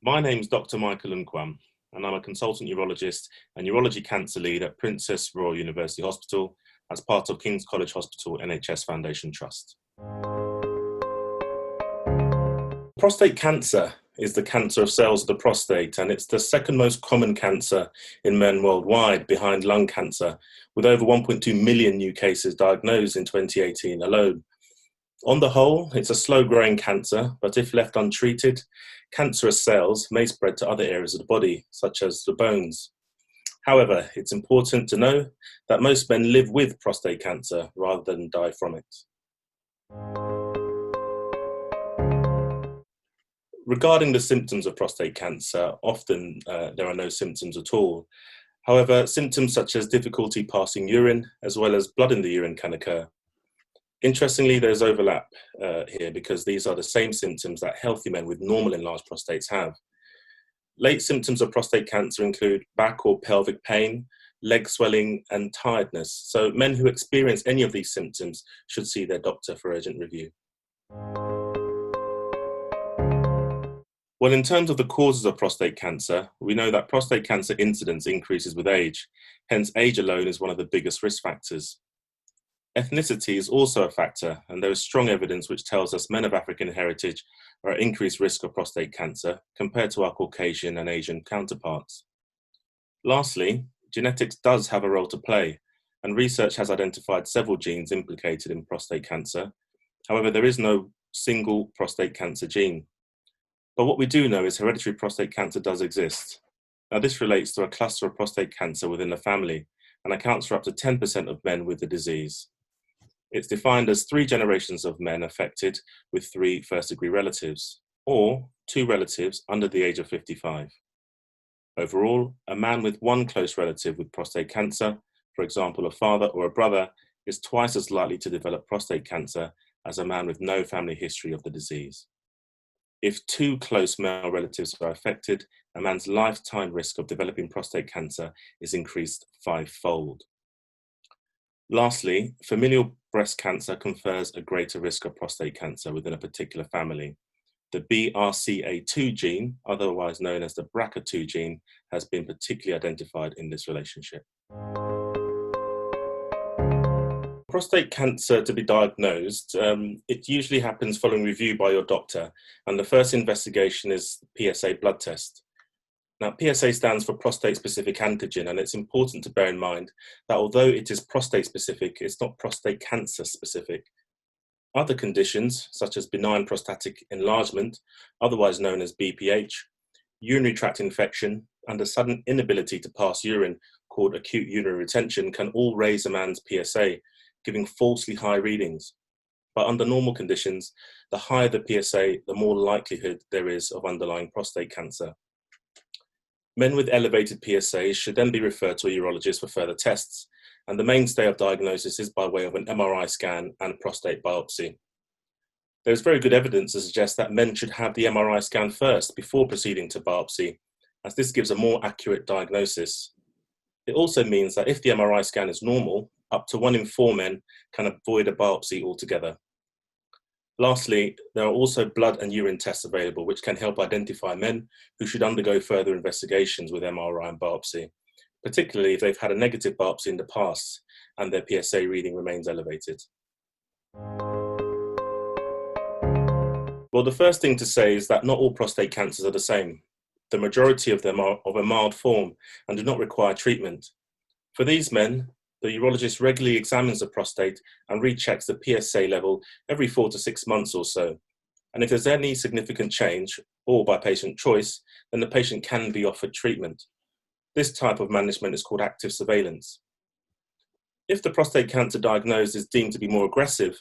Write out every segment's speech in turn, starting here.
My name's Doctor Michael NKWAM, and I'm a consultant urologist and urology cancer lead at Princess Royal University Hospital as part of King's College Hospital NHS Foundation Trust. Prostate cancer is the cancer of cells of the prostate, and it's the second most common cancer in men worldwide, behind lung cancer, with over 1.2 million new cases diagnosed in 2018 alone. On the whole, it's a slow-growing cancer, but if left untreated, cancerous cells may spread to other areas of the body, such as the bones. However, it's important to know that most men live with prostate cancer rather than die from it. Regarding the symptoms of prostate cancer, often there are no symptoms at all. However, symptoms such as difficulty passing urine, as well as blood in the urine, can occur. Interestingly, there's overlap here because these are the same symptoms that healthy men with normal enlarged prostates have. Late symptoms of prostate cancer include back or pelvic pain, leg swelling, and tiredness. So men who experience any of these symptoms should see their doctor for urgent review. Well, in terms of the causes of prostate cancer, we know that prostate cancer incidence increases with age. Hence, age alone is one of the biggest risk factors. Ethnicity is also a factor, and there is strong evidence which tells us men of African heritage are at increased risk of prostate cancer compared to our Caucasian and Asian counterparts. Lastly, genetics does have a role to play, and research has identified several genes implicated in prostate cancer. However, there is no single prostate cancer gene. But what we do know is hereditary prostate cancer does exist. Now, this relates to a cluster of prostate cancer within a family and accounts for up to 10% of men with the disease. It's defined as 3 generations of men affected with 3 first-degree relatives, or 2 relatives under the age of 55. Overall, a man with 1 close relative with prostate cancer, for example, a father or a brother, is twice as likely to develop prostate cancer as a man with no family history of the disease. If 2 close male relatives are affected, a man's lifetime risk of developing prostate cancer is increased 5-fold. Lastly, familial breast cancer confers a greater risk of prostate cancer within a particular family. The BRCA2 gene, otherwise known as the BRCA2 gene, has been particularly identified in this relationship. Prostate cancer to be diagnosed, it usually happens following review by your doctor, and the first investigation is PSA blood test. Now, PSA stands for prostate-specific antigen, and it's important to bear in mind that although it is prostate-specific, it's not prostate cancer-specific. Other conditions, such as benign prostatic enlargement, otherwise known as BPH, urinary tract infection, and a sudden inability to pass urine, called acute urinary retention, can all raise a man's PSA, giving falsely high readings. But under normal conditions, the higher the PSA, the more likelihood there is of underlying prostate cancer. Men with elevated PSAs should then be referred to a urologist for further tests, and the mainstay of diagnosis is by way of an MRI scan and prostate biopsy. There is very good evidence to suggest that men should have the MRI scan first before proceeding to biopsy, as this gives a more accurate diagnosis. It also means that if the MRI scan is normal, up to 1 in 4 men can avoid a biopsy altogether. Lastly, there are also blood and urine tests available which can help identify men who should undergo further investigations with MRI and biopsy, particularly if they've had a negative biopsy in the past and their PSA reading remains elevated. Well, the first thing to say is that not all prostate cancers are the same. The majority of them are of a mild form and do not require treatment. For these men, the urologist regularly examines the prostate and rechecks the PSA level every 4 to 6 months or so. And if there's any significant change, or by patient choice, then the patient can be offered treatment. This type of management is called active surveillance. If the prostate cancer diagnosed is deemed to be more aggressive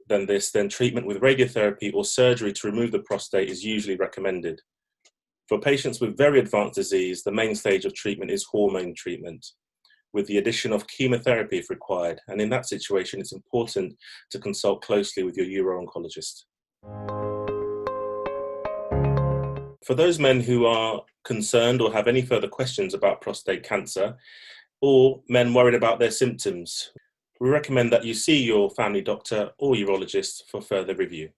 than this, then treatment with radiotherapy or surgery to remove the prostate is usually recommended. For patients with very advanced disease, the main stage of treatment is hormone treatment, with the addition of chemotherapy if required, and in that situation it's important to consult closely with your uro-oncologist. For those men who are concerned or have any further questions about prostate cancer, or men worried about their symptoms, we recommend that you see your family doctor or urologist for further review.